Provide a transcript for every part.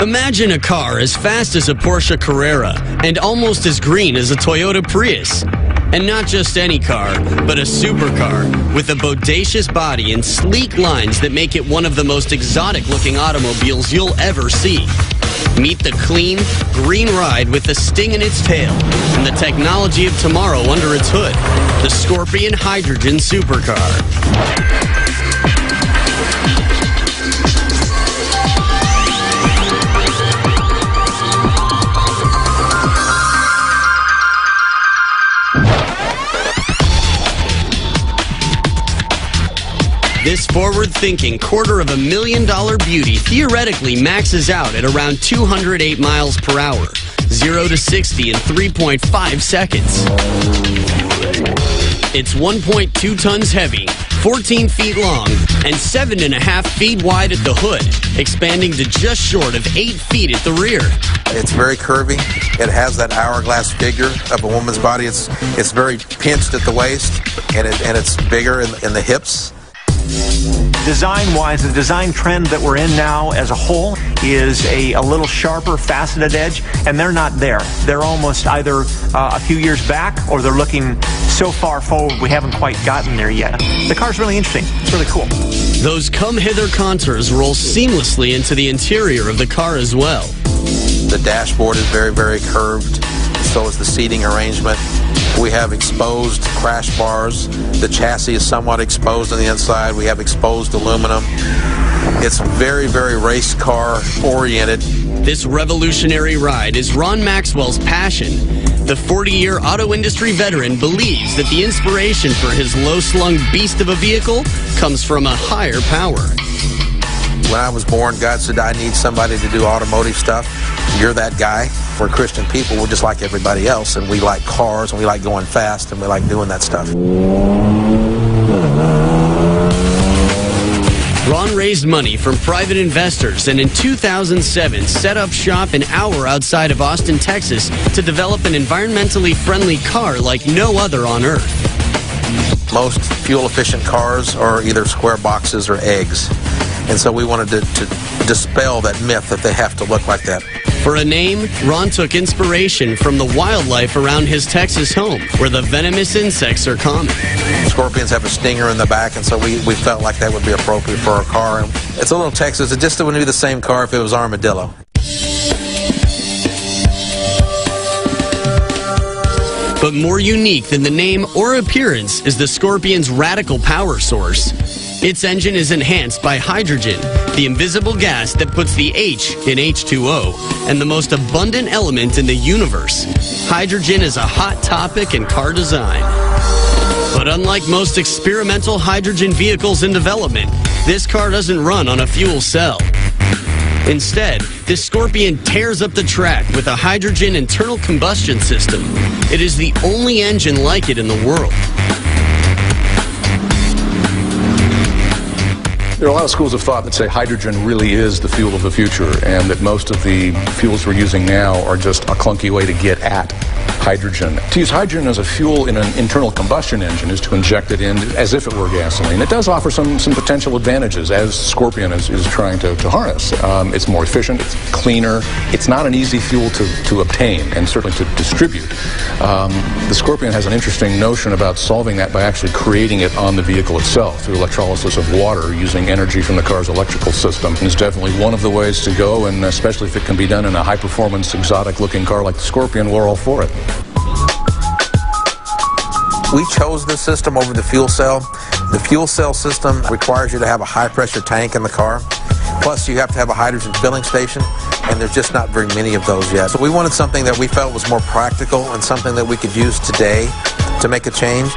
Imagine a car as fast as a Porsche Carrera and almost as green as a Toyota Prius. And not just any car, but a supercar with a bodacious body and sleek lines that make it one of the most exotic-looking automobiles you'll ever see. Meet the clean, green ride with the sting in its tail and the technology of tomorrow under its hood, the Scorpion Hydrogen Supercar. This forward-thinking $250,000 beauty theoretically maxes out at around 208 miles per hour, 0 to 60 in 3.5 seconds. It's 1.2 tons heavy, 14 feet long, and 7.5 feet wide at the hood, expanding to just short of 8 feet at the rear. It's very curvy. It has that hourglass figure of a woman's body. It's very pinched at the waist, and it's bigger in the hips. Design-wise, the design trend that we're in now as a whole is a little sharper, faceted edge, and they're not there. They're almost either a few years back, or they're looking so far forward we haven't quite gotten there yet. The car's really interesting. It's really cool. Those come-hither contours roll seamlessly into the interior of the car as well. The dashboard is very, very curved. So is the seating arrangement. We have exposed crash bars. The chassis is somewhat exposed on the inside. We have exposed aluminum. It's very, very race car oriented. This revolutionary ride is Ron Maxwell's passion. The 40-year auto industry veteran believes that the inspiration for his low-slung beast of a vehicle comes from a higher power. When I was born, God said, I need somebody to do automotive stuff. You're that guy. We're Christian people. We're just like everybody else, and we like cars, and we like going fast, and we like doing that stuff. Ron raised money from private investors and in 2007 set up shop an hour outside of Austin, Texas to develop an environmentally friendly car like no other on earth. Most fuel-efficient cars are either square boxes or eggs. And so we wanted to dispel that myth that they have to look like that. For a name, Ron took inspiration from the wildlife around his Texas home, where the venomous insects are common. Scorpions have a stinger in the back, and so we felt like that would be appropriate for our car. And it's a little Texas. It just wouldn't be the same car if it was armadillo. But more unique than the name or appearance is the Scorpion's radical power source. Its engine is enhanced by hydrogen, the invisible gas that puts the H in H2O, and the most abundant element in the universe. Hydrogen is a hot topic in car design. But unlike most experimental hydrogen vehicles in development, this car doesn't run on a fuel cell. Instead, this Scorpion tears up the track with a hydrogen internal combustion system. It is the only engine like it in the world. There are a lot of schools of thought that say hydrogen really is the fuel of the future, and that most of the fuels we're using now are just a clunky way to get at hydrogen. To use hydrogen as a fuel in an internal combustion engine is to inject it in as if it were gasoline. It does offer some potential advantages, as Scorpion is trying to harness. It's more efficient, it's cleaner, it's not an easy fuel to obtain and certainly to distribute. The Scorpion has an interesting notion about solving that by actually creating it on the vehicle itself through electrolysis of water using energy from the car's electrical system. And it's definitely one of the ways to go, and especially if it can be done in a high-performance, exotic-looking car like the Scorpion, we're all for it. We chose this system over the fuel cell. The fuel cell system requires you to have a high-pressure tank in the car. Plus, you have to have a hydrogen filling station, and there's just not very many of those yet. So we wanted something that we felt was more practical and something that we could use today to make a change.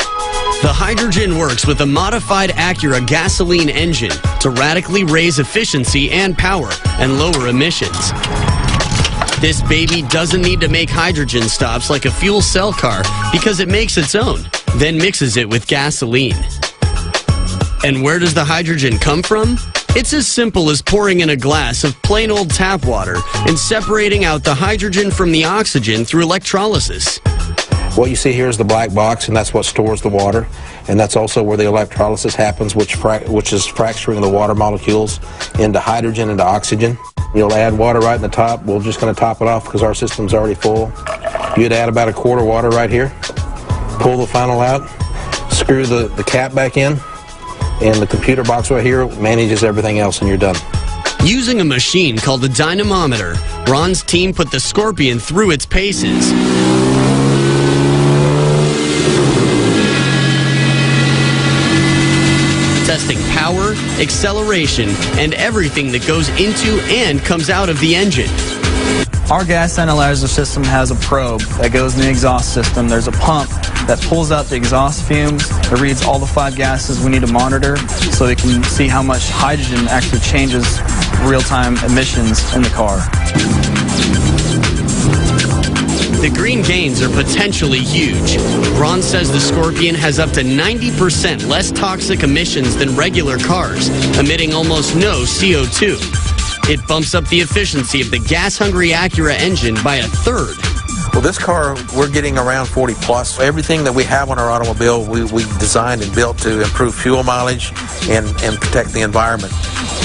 The hydrogen works with a modified Acura gasoline engine to radically raise efficiency and power and lower emissions. This baby doesn't need to make hydrogen stops like a fuel cell car because it makes its own, then mixes it with gasoline. And where does the hydrogen come from? It's as simple as pouring in a glass of plain old tap water and separating out the hydrogen from the oxygen through electrolysis. What you see here is the black box, and that's what stores the water. And that's also where the electrolysis happens, which is fracturing the water molecules into hydrogen and oxygen. You'll add water right in the top. We're just going to top it off because our system's already full. You'd add about a quart of water right here. Pull the funnel out. Screw the cap back in. And the computer box right here manages everything else, and you're done. Using a machine called a dynamometer, Ron's team put the Scorpion through its paces. Testing power, acceleration, and everything that goes into and comes out of the engine. Our gas analyzer system has a probe that goes in the exhaust system. There's a pump that pulls out the exhaust fumes. It reads all the 5 gases we need to monitor so we can see how much hydrogen actually changes real-time emissions in the car. The green gains are potentially huge. Ron says the Scorpion has up to 90% less toxic emissions than regular cars, emitting almost no CO2. It bumps up the efficiency of the gas-hungry Acura engine by a third. Well, this car, we're getting around 40 plus. Everything that we have on our automobile, we designed and built to improve fuel mileage and protect the environment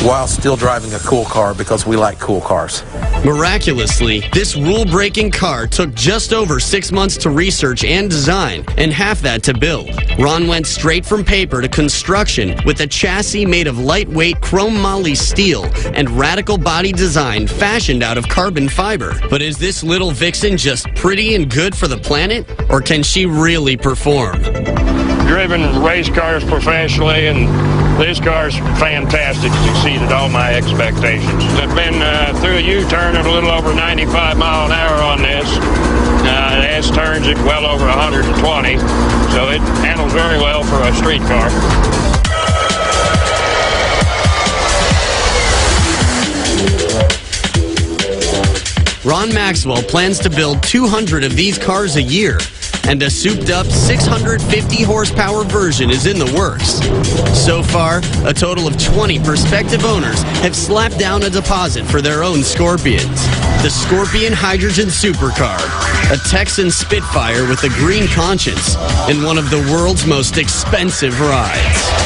while still driving a cool car because we like cool cars. Miraculously, this rule-breaking car took just over 6 months to research and design, and half that to build. Ron went straight from paper to construction with a chassis made of lightweight chrome moly steel and radical body design fashioned out of carbon fiber. But is this little vixen just pretty and good for the planet, or can she really perform? Driven race cars professionally, and this car's fantastic. It's exceeded all my expectations. I've been through a U-turn at a little over 95 mile an hour on this. The S turns it well over 120, so it handles very well for a street car. Ron Maxwell plans to build 200 of these cars a year, and a souped-up 650 horsepower version is in the works. So far, a total of 20 prospective owners have slapped down a deposit for their own Scorpions. The Scorpion Hydrogen Supercar, a Texan Spitfire with a green conscience, and one of the world's most expensive rides.